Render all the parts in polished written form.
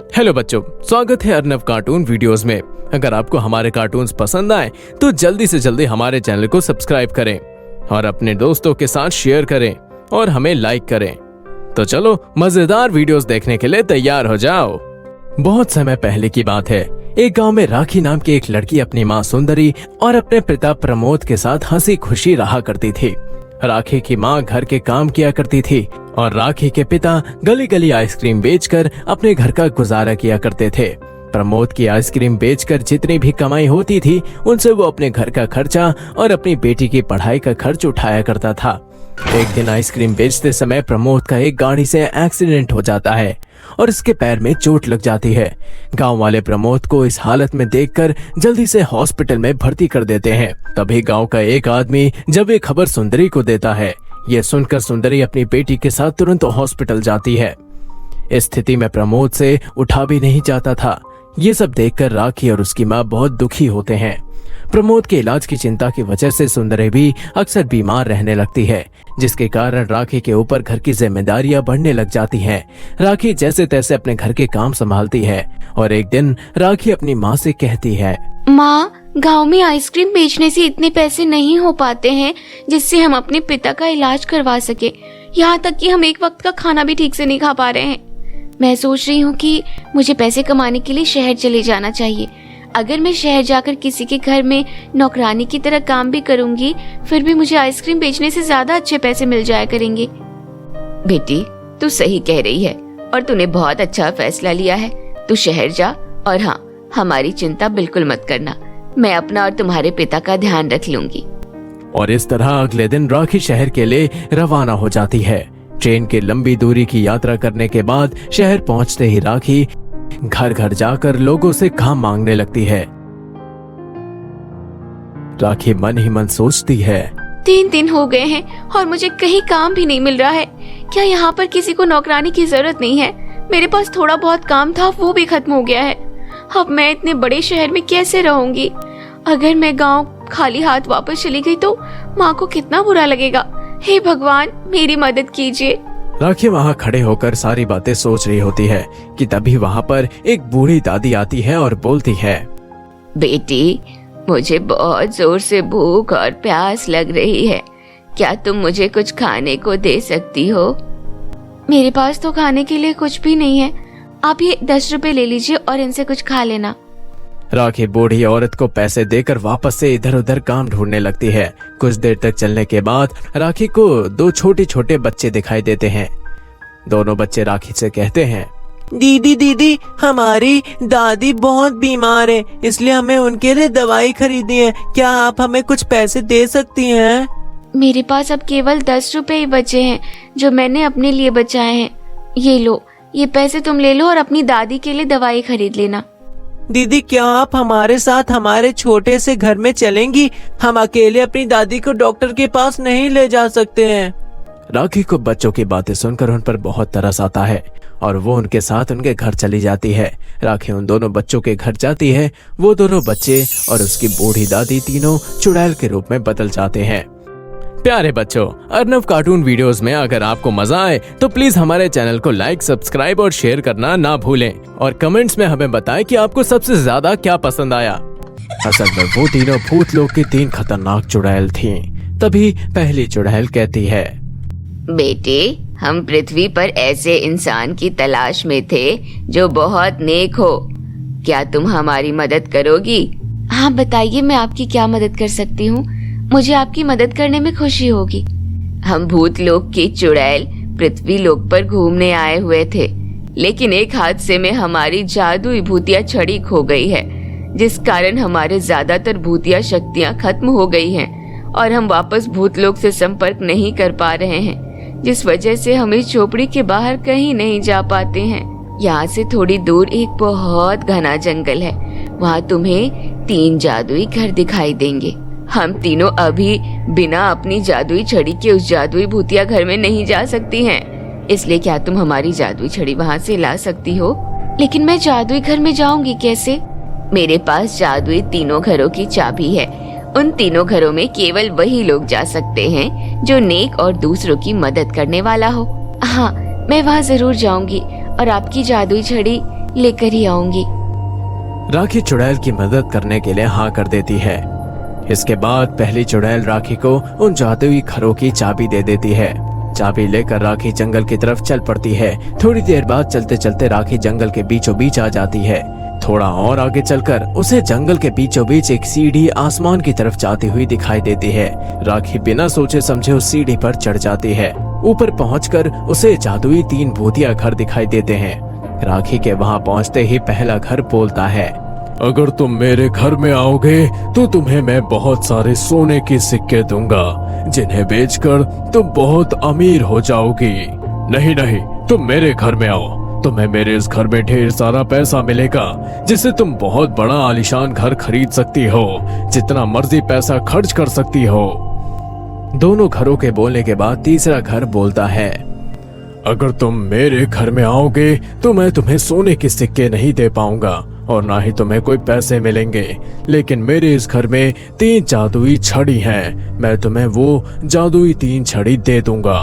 Hello बच्चों, स्वागत है अर्नव कार्टून वीडियोस में। अगर आपको हमारे कार्टून्स पसंद आए तो जल्दी से जल्दी हमारे चैनल को सब्सक्राइब करें और अपने दोस्तों के साथ शेयर करें और हमें लाइक करें। तो चलो मजेदार वीडियोस देखने के लिए तैयार हो जाओ। बहुत समय पहले की बात है, एक गांव में राखी नाम की एक लड़की अपनी माँ सुंदरी और अपने पिता प्रमोद के साथ हंसी खुशी रहा करती थी। राखी की माँ घर के काम किया करती थी और राखी के पिता गली गली आइसक्रीम बेचकर अपने घर का गुजारा किया करते थे। प्रमोद की आइसक्रीम बेचकर जितनी भी कमाई होती थी उनसे वो अपने घर का खर्चा और अपनी बेटी की पढ़ाई का खर्च उठाया करता था। एक दिन आइसक्रीम बेचते समय प्रमोद का एक गाड़ी से एक्सीडेंट हो जाता है और इसके पैर में चोट लग जाती है। गांव वाले प्रमोद को इस हालत में देखकर जल्दी से हॉस्पिटल में भर्ती कर देते हैं। तभी गांव का एक आदमी जब ये खबर सुंदरी को देता है, ये सुनकर सुंदरी अपनी बेटी के साथ तुरंत हॉस्पिटल जाती है। इस स्थिति में प्रमोद से उठा भी नहीं जाता था। ये सब देखकर राखी और उसकी माँ बहुत दुखी होते हैं। प्रमोद के इलाज की चिंता की वजह से सुंदरी भी अक्सर बीमार रहने लगती है, जिसके कारण राखी के ऊपर घर की जिम्मेदारियां बढ़ने लग जाती हैं। राखी जैसे तैसे अपने घर के काम संभालती है और एक दिन राखी अपनी माँ से कहती है, माँ, गांव में आइसक्रीम बेचने से इतने पैसे नहीं हो पाते हैं जिससे हम अपने पिता का इलाज करवा सके। यहाँ तक कि हम एक वक्त का खाना भी ठीक से नहीं खा पा रहे हैं। मैं सोच रही हूँ कि मुझे पैसे कमाने के लिए शहर चले जाना चाहिए। अगर मैं शहर जाकर किसी के घर में नौकरानी की तरह काम भी करूँगी, फिर भी मुझे आइसक्रीम बेचने से ज्यादा अच्छे पैसे मिल जाया करेंगे। बेटी, तू सही कह रही है और तूने बहुत अच्छा फैसला लिया है। तू शहर जा और हाँ, हमारी चिंता बिल्कुल मत करना। मैं अपना और तुम्हारे पिता का ध्यान रख लूंगी। और इस तरह अगले दिन राखी शहर के लिए रवाना हो जाती है। ट्रेन की लंबी दूरी की यात्रा करने के बाद शहर पहुंचते ही राखी घर घर जाकर लोगों से काम मांगने लगती है। राखी मन ही मन सोचती है, 3 दिन हो गए हैं और मुझे कहीं काम भी नहीं मिल रहा है। क्या यहाँ पर किसी को नौकरानी की जरूरत नहीं है? मेरे पास थोड़ा बहुत काम था, वो भी खत्म हो गया है। अब मैं इतने बड़े शहर में कैसे रहूंगी? अगर मैं गांव खाली हाथ वापस चली गई तो माँ को कितना बुरा लगेगा। हे भगवान, मेरी मदद कीजिए। राखी वहाँ खड़े होकर सारी बातें सोच रही होती है कि तभी वहाँ पर एक बूढ़ी दादी आती है और बोलती है, बेटी, मुझे बहुत जोर से भूख और प्यास लग रही है। क्या तुम मुझे कुछ खाने को दे सकती हो? मेरे पास तो खाने के लिए कुछ भी नहीं है। आप ये 10 रुपए ले लीजिए और इनसे कुछ खा लेना। राखी बूढ़ी औरत को पैसे देकर वापस से इधर उधर काम ढूंढने लगती है। कुछ देर तक चलने के बाद राखी को 2 छोटे छोटे बच्चे दिखाई देते हैं। दोनों बच्चे राखी से कहते हैं, दीदी, हमारी दादी बहुत बीमार है, इसलिए हमें उनके लिए दवाई खरीदनी है। क्या आप हमें कुछ पैसे दे सकती हैं? मेरे पास अब केवल 10 रुपए ही बचे हैं जो मैंने अपने लिए बचाए हैं। ये लो, ये पैसे तुम ले लो और अपनी दादी के लिए दवाई खरीद लेना। दीदी, क्या आप हमारे साथ हमारे छोटे से घर में चलेंगी? हम अकेले अपनी दादी को डॉक्टर के पास नहीं ले जा सकते हैं। राखी को बच्चों की बातें सुनकर उन पर बहुत तरस आता है और वो उनके साथ उनके घर चली जाती है। राखी उन दोनों बच्चों के घर जाती है। वो दोनों बच्चे और उसकी बूढ़ी दादी तीनों चुड़ैल के रूप में बदल जाते हैं। प्यारे बच्चों, अर्नव कार्टून वीडियोस में अगर आपको मजा आए तो प्लीज हमारे चैनल को लाइक, सब्सक्राइब और शेयर करना ना भूलें और कमेंट्स में हमें बताएं कि आपको सबसे ज्यादा क्या पसंद आया। असल में वो तीनों भूतलोक की 3 खतरनाक चुड़ैल थीं। तभी पहली चुड़ैल कहती है, बेटे, हम पृथ्वी पर ऐसे इंसान की तलाश में थे जो बहुत नेक हो। क्या तुम हमारी मदद करोगी? हाँ, बताइए, मैं आपकी क्या मदद कर सकती हूँ? मुझे आपकी मदद करने में खुशी होगी। हम भूतलोक की चुड़ैल पृथ्वी लोक पर घूमने आए हुए थे, लेकिन एक हादसे में हमारी जादुई भूतिया छड़ी खो गई है, जिस कारण हमारे ज्यादातर भूतिया शक्तियाँ खत्म हो गई हैं और हम वापस भूतलोक से संपर्क नहीं कर पा रहे हैं, जिस वजह से हम इस झोपड़ी के बाहर कहीं नहीं जा पाते हैं। यहाँ से थोड़ी दूर एक बहुत घना जंगल है। वहाँ तुम्हें 3 जादुई घर दिखाई देंगे। हम तीनों अभी बिना अपनी जादुई छड़ी के उस जादुई भूतिया घर में नहीं जा सकती हैं, इसलिए क्या तुम हमारी जादुई छड़ी वहाँ से ला सकती हो? लेकिन मैं जादुई घर में जाऊंगी कैसे? मेरे पास जादुई 3 घरों की चाबी है। उन 3 घरों में केवल वही लोग जा सकते हैं जो नेक और दूसरों की मदद करने वाला हो। हाँ, मैं वहाँ जरूर जाऊंगी और आपकी जादुई छड़ी लेकर ही आऊंगी। राखी चुड़ैल की मदद करने के लिए हाँ कर देती है। इसके बाद पहली चुड़ैल राखी को उन जादुई घरों की चाबी दे देती है। चाबी लेकर राखी जंगल की तरफ चल पड़ती है। थोड़ी देर बाद चलते चलते राखी जंगल के बीचों बीच आ जाती है। थोड़ा और आगे चलकर उसे जंगल के बीचों बीच एक सीढ़ी आसमान की तरफ जाती हुई दिखाई देती है। राखी बिना सोचे समझे उस सीढ़ी पर चढ़ जाती है। ऊपर पहुंचकर उसे जादुई 3 भूतिया घर दिखाई देते हैं। राखी के वहां पहुंचते ही पहला घर बोलता है, अगर तुम मेरे घर में आओगे तो तुम्हें मैं बहुत सारे सोने के सिक्के दूंगा, जिन्हें बेचकर तुम बहुत अमीर हो जाओगी। नहीं नहीं, तुम मेरे घर में आओ, तुम्हें मेरे इस घर में ढेर सारा पैसा मिलेगा, जिससे तुम बहुत बड़ा आलीशान घर खरीद सकती हो, जितना मर्जी पैसा खर्च कर सकती हो। दोनों घरों के बोलने के बाद तीसरा घर बोलता है, अगर तुम मेरे घर में आओगे तो मैं तुम्हें सोने के सिक्के नहीं दे पाऊंगा और ना ही तुम्हें कोई पैसे मिलेंगे, लेकिन मेरे इस घर में 3 जादुई छड़ी हैं, मैं तुम्हें वो जादुई 3 छड़ी दे दूंगा।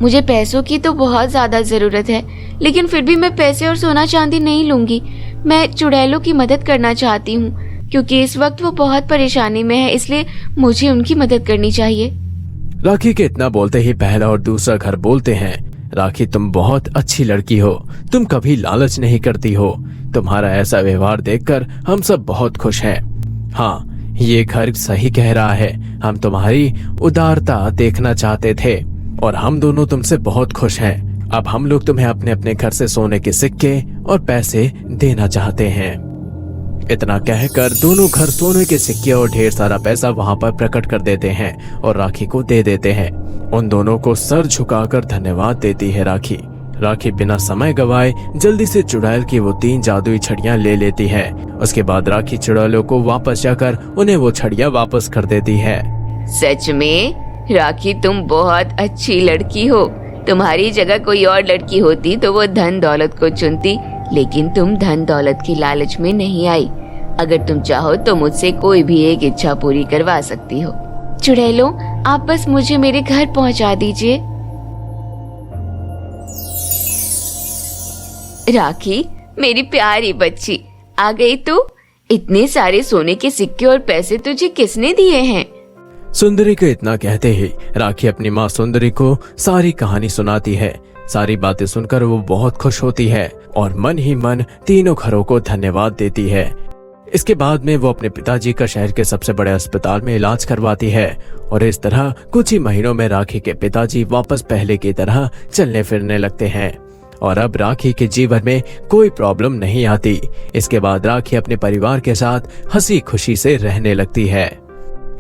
मुझे पैसों की तो बहुत ज्यादा जरूरत है, लेकिन फिर भी मैं पैसे और सोना चांदी नहीं लूंगी। मैं चुड़ैलों की मदद करना चाहती हूँ, क्योंकि इस वक्त वो बहुत परेशानी में है, इसलिए मुझे उनकी मदद करनी चाहिए। राखी के इतना बोलते ही पहला और दूसरा घर बोलते हैं, राखी तुम बहुत अच्छी लड़की हो, तुम कभी लालच नहीं करती हो, तुम्हारा ऐसा व्यवहार देखकर हम सब बहुत खुश हैं। हाँ, ये घर सही कह रहा है, हम तुम्हारी उदारता देखना चाहते थे और हम दोनों तुमसे बहुत खुश हैं। अब हम लोग तुम्हें अपने अपने घर से सोने के सिक्के और पैसे देना चाहते हैं। इतना कहकर दोनों घर सोने के सिक्के और ढेर सारा पैसा वहां पर प्रकट कर देते हैं और राखी को दे देते हैं। उन दोनों को सर झुकाकर धन्यवाद देती है राखी। राखी बिना समय गवाए जल्दी से चुड़ैल की वो 3 जादुई छड़ियां ले लेती है। उसके बाद राखी चुड़ैलों को वापस जाकर उन्हें वो छड़ियां वापस कर देती है। सच में राखी तुम बहुत अच्छी लड़की हो। तुम्हारी जगह कोई और लड़की होती तो वो धन दौलत को चुनती, लेकिन तुम धन दौलत की लालच में नहीं आई। अगर तुम चाहो तो मुझसे कोई भी एक इच्छा पूरी करवा सकती हो। चुड़ैलों, आप बस मुझे मेरे घर पहुंचा दीजिए। राखी मेरी प्यारी बच्ची, आ गई तू। इतने सारे सोने के सिक्के और पैसे तुझे किसने दिए हैं? सुंदरी को इतना कहते ही राखी अपनी माँ सुंदरी को सारी कहानी सुनाती है। सारी बातें सुनकर वो बहुत खुश होती है और मन ही मन तीनों घरों को धन्यवाद देती है। इसके बाद में वो अपने पिताजी का शहर के सबसे बड़े अस्पताल में इलाज करवाती है और इस तरह कुछ ही महीनों में राखी के पिताजी वापस पहले की तरह चलने फिरने लगते हैं और अब राखी के जीवन में कोई प्रॉब्लम नहीं आती। इसके बाद राखी अपने परिवार के साथ हंसी खुशी से रहने लगती है।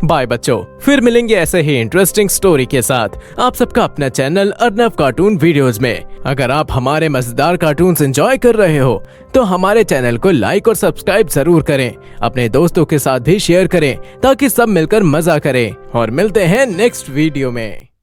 बाय बच्चों, फिर मिलेंगे ऐसे ही इंटरेस्टिंग स्टोरी के साथ आप सबका अपना चैनल अर्नव कार्टून वीडियोस में। अगर आप हमारे मजेदार कार्टून्स एंजॉय कर रहे हो तो हमारे चैनल को लाइक और सब्सक्राइब जरूर करें। अपने दोस्तों के साथ भी शेयर करें ताकि सब मिलकर मजा करें और मिलते हैं नेक्स्ट वीडियो में।